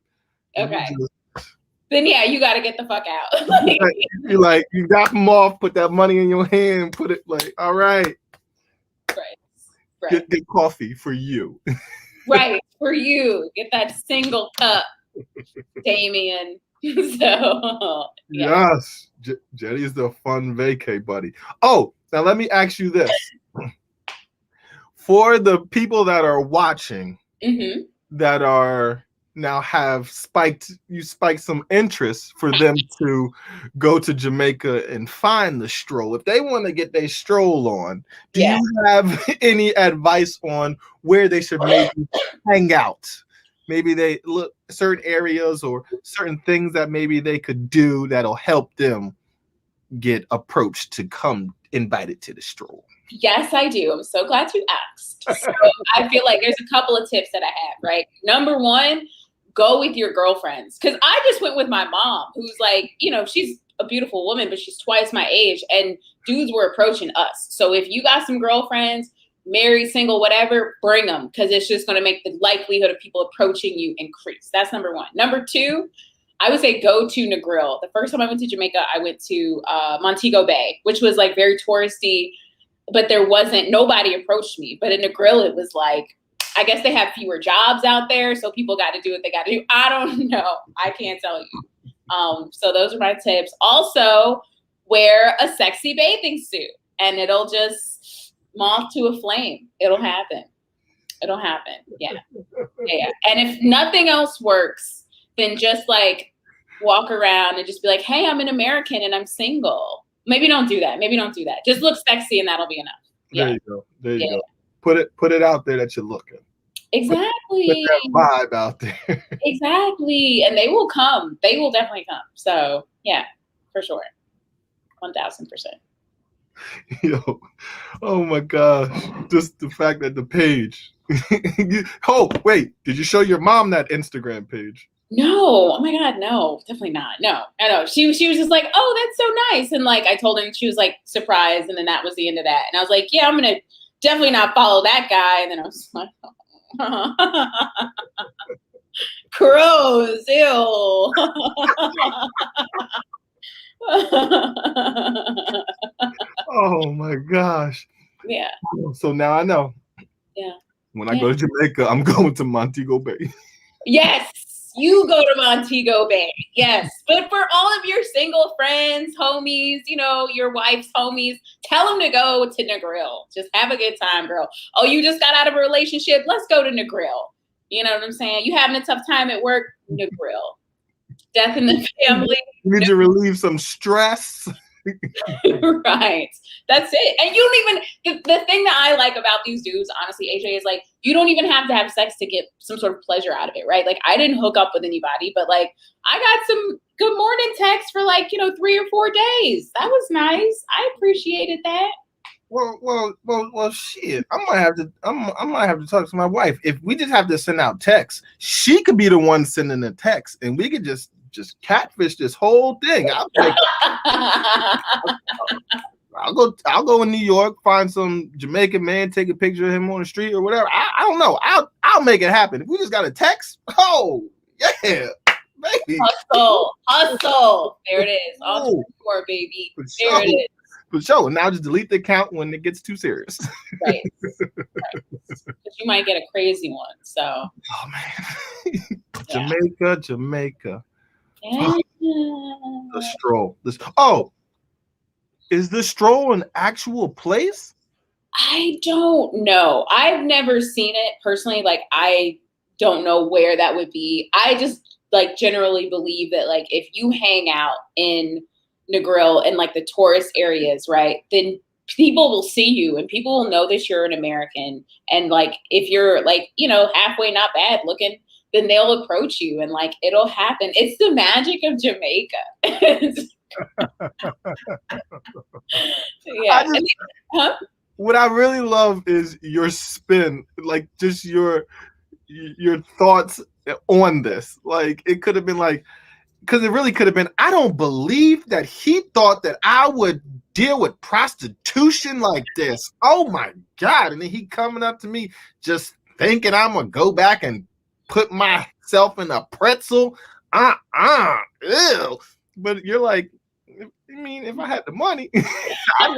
Okay. Then yeah, you got to get the fuck out. You got them off, put that money in your hand, put it like, all right. Right. Get coffee for you. Right, for you. Get that single cup, Damien. So yeah. Yes, Jettie is the fun vacay buddy. Oh, now let me ask you this: for the people that are watching, that are now have spiked some interest for them to go to Jamaica and find the stroll. If they want to get their stroll on, do you have any advice on where they should maybe hang out? Maybe they look certain areas or certain things that maybe they could do that'll help them get approached to come invited to the stroll. Yes, I do. I'm so glad you asked. So I feel like there's a couple of tips that I have, right? Number one, go with your girlfriends. Because I just went with my mom, who's like, she's a beautiful woman, but she's twice my age. And dudes were approaching us. So if you got some girlfriends, married, single, whatever, bring them. Because it's just going to make the likelihood of people approaching you increase. That's number one. Number two, I would say go to Negril. The first time I went to Jamaica, I went to Montego Bay, which was like very touristy. But nobody approached me. But in Negril, it was like, I guess they have fewer jobs out there, so people got to do what they got to do. I don't know. I can't tell you. So those are my tips. Also, wear a sexy bathing suit, and it'll just moth to a flame. It'll happen. Yeah. And if nothing else works, then just like walk around and just be like, hey, I'm an American and I'm single. Maybe don't do that. Just look sexy and that'll be enough. Yeah. There you go. Put it out there that you're looking. Exactly. Put that vibe out there. Exactly. And they will come. They will definitely come. So yeah, for sure. 1000%. Yo, oh my gosh. Just the fact that the page. Oh, wait. Did you show your mom that Instagram page? No. Oh my God. No, definitely not. No, I know. She was just like, oh, that's so nice. And like, I told her, and she was like surprised. And then that was the end of that. And I was like, yeah, I'm going to definitely not follow that guy. And then I was like, crows, ew. Oh my gosh. Yeah. So now I know. Yeah. When I go to Jamaica, I'm going to Montego Bay. Yes. You go to Montego Bay. Yes. But for all of your single friends, homies, your wife's homies, tell them to go to Negril. Just have a good time, girl. Oh, you just got out of a relationship? Let's go to Negril. You know what I'm saying? You having a tough time at work? Negril. Death in the family. You need to relieve some stress. Right. That's it. And you don't even, the thing that I like about these dudes, honestly, AJ, is like, you don't even have to have sex to get some sort of pleasure out of it, right? Like, I didn't hook up with anybody, but like, I got some good morning texts for like, 3 or 4 days. That was nice. I appreciated that. Well, shit. I might have to talk to my wife. If we just have to send out texts, she could be the one sending the text, and we could just catfish this whole thing. I'll go in New York, find some Jamaican man, take a picture of him on the street or whatever. I don't know. I'll make it happen. If we just got a text, oh yeah, baby. Hustle. There it is. All for baby. There it is. For sure. Now just delete the account when it gets too serious. Right. But you might get a crazy one. So. Oh man. Yeah. Jamaica. Yeah. The stroll. Is the stroll an actual place? I don't know. I've never seen it personally. Like, I don't know where that would be. I just like generally believe that like if you hang out in Negril and like the tourist areas, right, then people will see you and people will know that you're an American. And like if you're like, halfway not bad looking, then they'll approach you and like it'll happen. It's the magic of Jamaica. Yeah. what I really love is your spin, like just your thoughts on this. Like it could have been like, because it really could have been, I don't believe that he thought that I would deal with prostitution like this. Oh my God. And then he coming up to me just thinking I'm going to go back and put myself in a pretzel. Ew. But you're like, I mean, if I had the money, I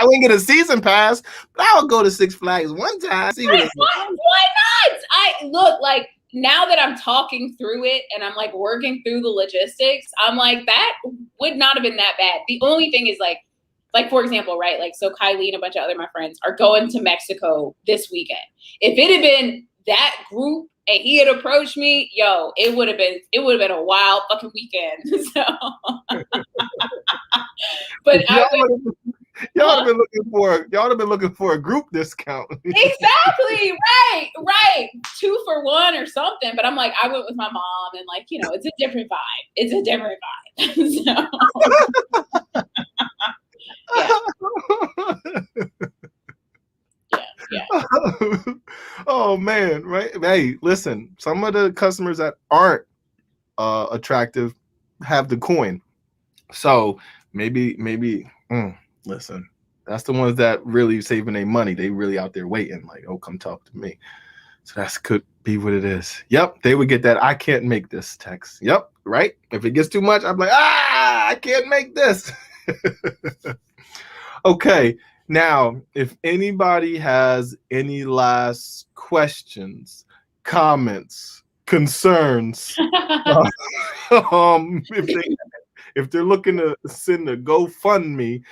wouldn't get a season pass, but I'll go to Six Flags one time. See what it's Why not? I look like now that I'm talking through it and I'm like working through the logistics, I'm like, that would not have been that bad. The only thing is like for example, right? Like, so Kylie and a bunch of other my friends are going to Mexico this weekend. If it had been that group and he had approached me, yo, it would have been a wild fucking weekend. So, but y'all have been looking for a group discount. Exactly. Right. 2 for 1 or something. But I'm like, I went with my mom and like, you know, it's a different vibe. So, yeah. Oh man, right? Hey, listen, some of the customers that aren't attractive have the coin. So maybe listen, that's the ones that really saving their money. They really out there waiting, like, oh, come talk to me. So that could be what it is. Yep, they would get that. I can't make this text. Yep, right. If it gets too much, I'm like, I can't make this. Okay, now if anybody has any last questions, comments, concerns, if they're looking to send a GoFundMe,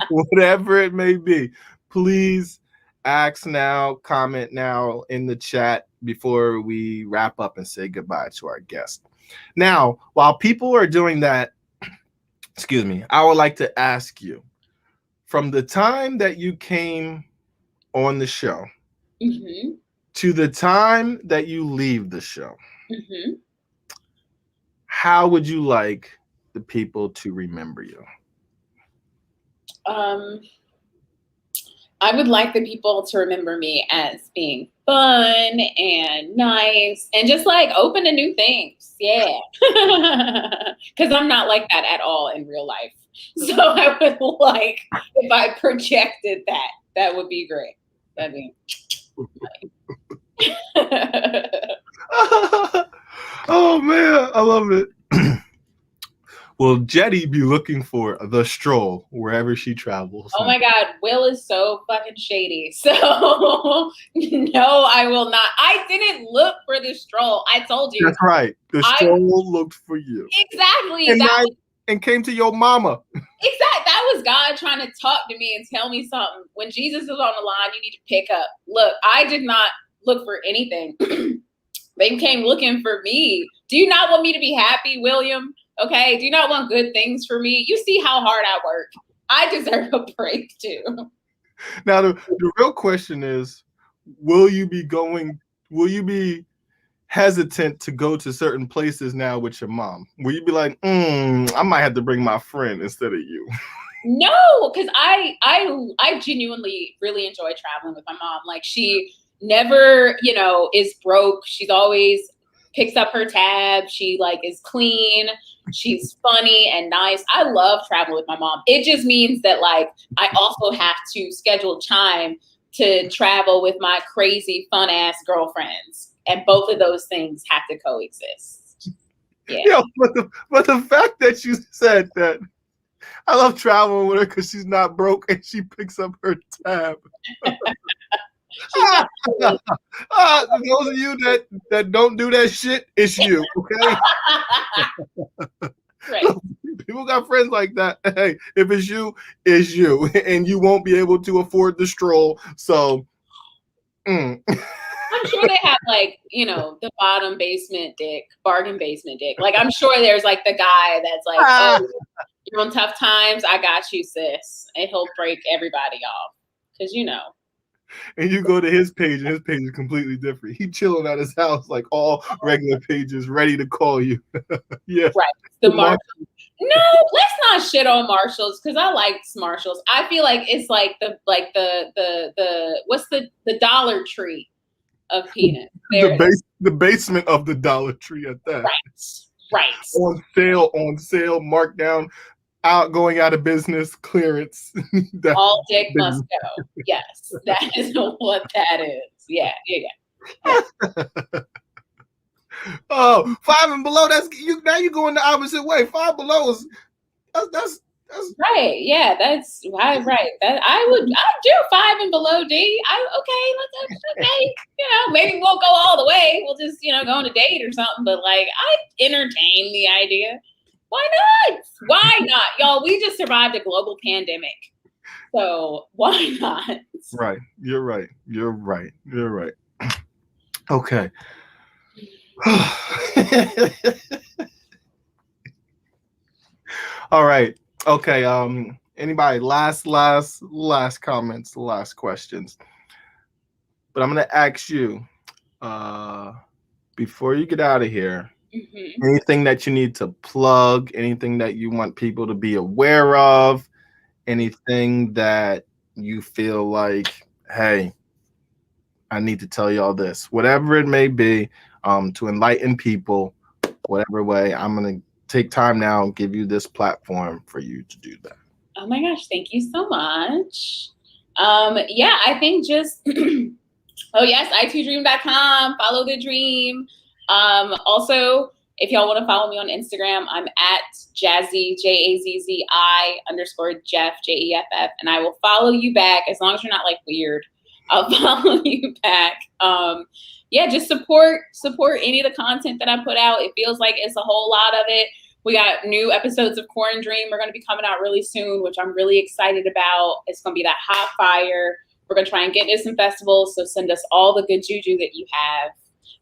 whatever it may be, please ask now, comment now in the chat before we wrap up and say goodbye to our guest. Now, while people are doing that, excuse me, I would like to ask you, from the time that you came on the show to the time that you leave the show, how would you like the people to remember you? I would like the people to remember me as being fun and nice and just like open to new things. Yeah. Because I'm not like that at all in real life. So I would like if I projected that. That would be great. That'd be Oh man, I love it. Will Jettie be looking for the stroll wherever she travels? Oh my God, Will is so fucking shady. So no, I will not. I didn't look for the stroll. I told you. That's right. The stroll looked for you. Exactly. And came to your mama. Exactly. That was God trying to talk to me and tell me something. When Jesus is on the line, you need to pick up. Look, I did not look for anything. They came looking for me. Do you not want me to be happy, William? Okay. Do you not want good things for me? You see how hard I work. I deserve a break too. Now, the real question is, will you be hesitant to go to certain places now with your mom? Will you be like, I might have to bring my friend instead of you? No, because I genuinely really enjoy traveling with my mom. Like, she never, is broke. She's always picks up her tab. She like is clean. She's funny and nice. I love traveling with my mom. It just means that like I also have to schedule time to travel with my crazy fun ass girlfriends. And both of those things have to coexist. Yeah. But the fact that you said that, I love traveling with her because she's not broke and she picks up her tab. Those of you that don't do that shit, it's you, okay? Right. People got friends like that. Hey, if it's you, and you won't be able to afford the stroll. So, I'm sure they have like, the bargain basement dick. Like, I'm sure there's like the guy that's like, oh, you're on tough times. I got you, sis. And he'll break everybody off. Because, And you go to his page, and his page is completely different. He chilling at his house, like all regular pages, ready to call you. Yeah. Right. The Marshalls. No, let's not shit on Marshalls because I like Marshalls. I feel like it's like the what's the Dollar Tree of peanuts. The basement of the Dollar Tree at that. Right. On sale, marked down, going out of business, clearance. All dick must go. Yes, that is what that is. Yeah. Oh, Five and Below. That's you. Now you're going the opposite way. Five Below is that's right. Yeah, that's right. That I'd do 5 and Below. D. Let's okay. Maybe we'll go all the way. We'll just go on a date or something. But like, I entertain the idea. Why not? Why not, y'all? We just survived a global pandemic, so why not? Right. You're right. Okay. All right. Okay. Anybody last comments, last questions. But I'm gonna ask you, before you get out of here, anything that you need to plug, anything that you want people to be aware of, anything that you feel like, hey, I need to tell y'all this, whatever it may be, to enlighten people, whatever way, I'm going to take time now and give you this platform for you to do that. Oh my gosh, thank you so much. Yeah, I think just, oh yes, itdream.com, follow the dream. Also, if y'all want to follow me on Instagram, I'm at Jazzy, JAZZI _Jeff, JEFF, and I will follow you back as long as you're not like weird. I'll follow you back. Yeah, just support any of the content that I put out. It feels like it's a whole lot of it. We got new episodes of Core and Dream are going to be coming out really soon, which I'm really excited about. It's going to be that hot fire. We're going to try and get into some festivals, so send us all the good juju that you have,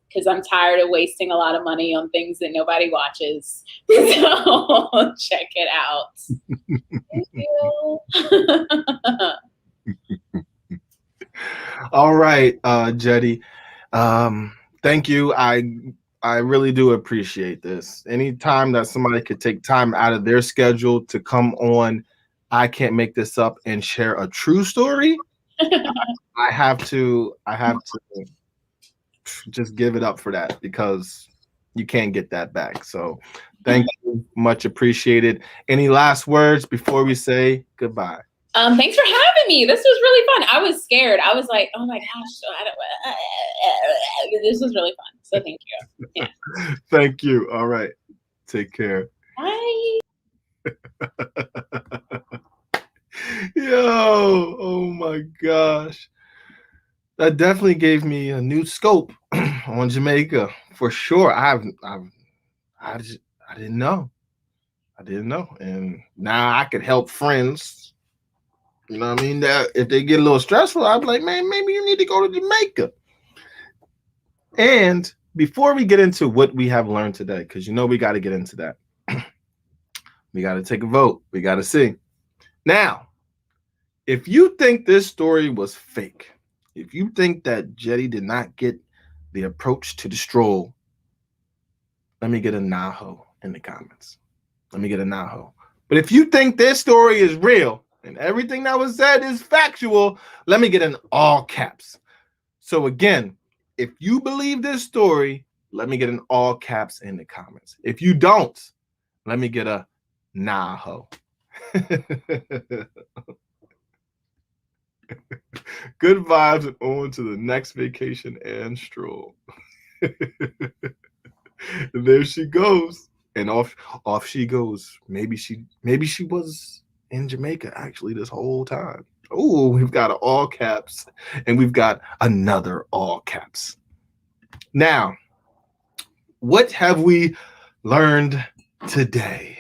because I'm tired of wasting a lot of money on things that nobody watches. So check it out. Thank you. All right, Jettie. Thank you. I really do appreciate this. Anytime that somebody could take time out of their schedule to come on, I Can't Make This Up, and share a true story, I have to just give it up for that, because you can't get that back. So thank you, much appreciated. Any last words before we say goodbye? Thanks for having me. This was really fun. I was scared. I was like, oh my gosh, this was really fun. So thank you. Yeah. Thank you. All right. Take care. Bye. Yo, oh my gosh. That definitely gave me a new scope on Jamaica for sure. I didn't know. And now I could help friends. You know what I mean? That if they get a little stressful, I'd be like, man, maybe you need to go to Jamaica. And before we get into what we have learned today, because we got to get into that. We got to take a vote. We got to see. Now, if you think this story was fake, if you think that Jettie did not get the approach to the stroll, let me get a Naho in the comments. Let me get a Naho. But if you think this story is real and everything that was said is factual, let me get an all caps. So again, if you believe this story, let me get an all caps in the comments. If you don't, let me get a Naho. Good vibes and on to the next vacation and stroll. There she goes. And off she goes. Maybe she was in Jamaica actually this whole time. Oh, we've got an all caps and we've got another all caps. Now, what have we learned today?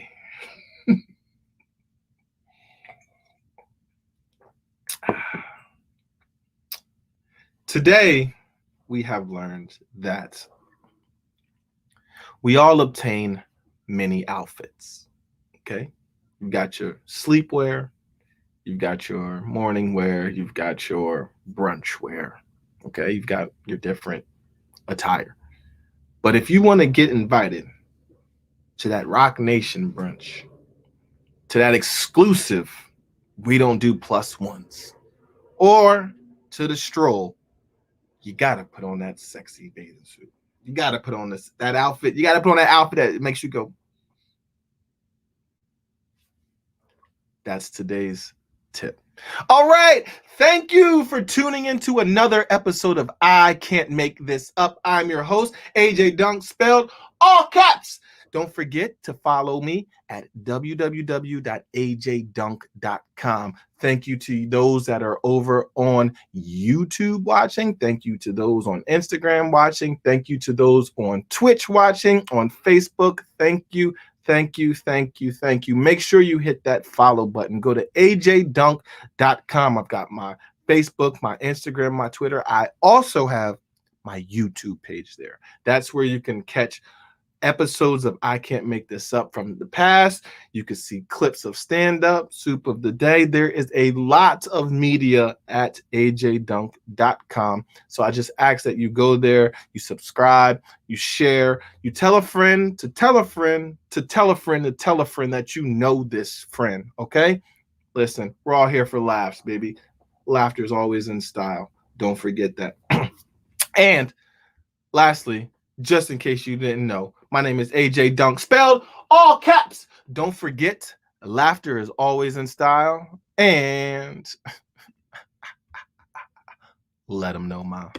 Today, we have learned that we all obtain many outfits. Okay? You got your sleepwear, you've got your morning wear, you've got your brunch wear. Okay, you've got your different attire. But if you want to get invited to that Rock Nation brunch, to that exclusive We Don't Do Plus Ones, or to the stroll, you gotta put on that sexy bathing suit. You gotta put on that outfit. You gotta put on that outfit that makes you go. That's today's tip. All right. Thank you for tuning into another episode of I Can't Make This Up. I'm your host, AJ Dunk, spelled all caps. Don't forget to follow me at www.ajdunk.com. Thank you to those that are over on YouTube watching. Thank you to those on Instagram watching. Thank you to those on Twitch watching, on Facebook. Thank you. Thank you, thank you, thank you. Make sure you hit that follow button. Go to ajdunk.com. I've got my Facebook, my Instagram, my Twitter. I also have my YouTube page there. That's where you can catch episodes of I Can't Make This Up from the past. You can see clips of stand-up, soup of the day. There is a lot of media at ajdunk.com. So I just ask that you go there, you subscribe, you share, you tell a friend to tell a friend to tell a friend to tell a friend that you know this friend, okay? Listen, we're all here for laughs, baby. Laughter is always in style. Don't forget that. And lastly, just in case you didn't know, my name is AJ Dunk, spelled all caps. Don't forget, laughter is always in style. And let them know, Mom.